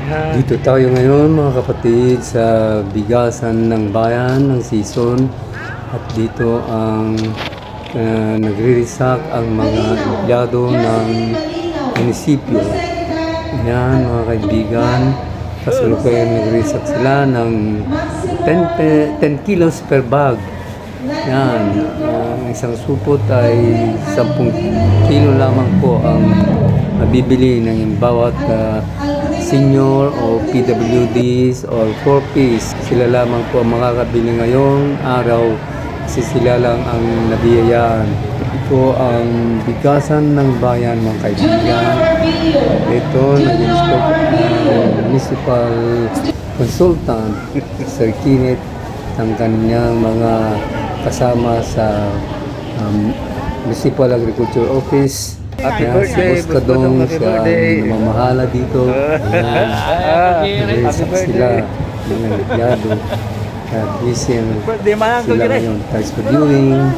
Dito tayo ngayon mga kapatid sa bigasan ng bayan ng season at dito ang nagre-resack ang mga empleyado ng munisipyo. Yan mga kaibigan, kasalukuyan nagre-resack sila ng 10 kilos per bag. Yan, ang isang supot ay 10 kilo lamang po ang mabibili ng bawat senior o PWDs or 4Ps. Sila lamang po ang makakabili ngayong araw kasi sila lang ang nabiyayaan. Ito ang bigasan ng bayan mga kaibigan. Ito nag-inspect ang municipal consultant Sir Kenneth ng kanyang mga kasama sa Municipal Agriculture Office. Happy birthday, si Boss Kadong, siya ang mamahala dito. Happy birthday. Sila, mga empleyado. At sila ngayon. Thanks for viewing.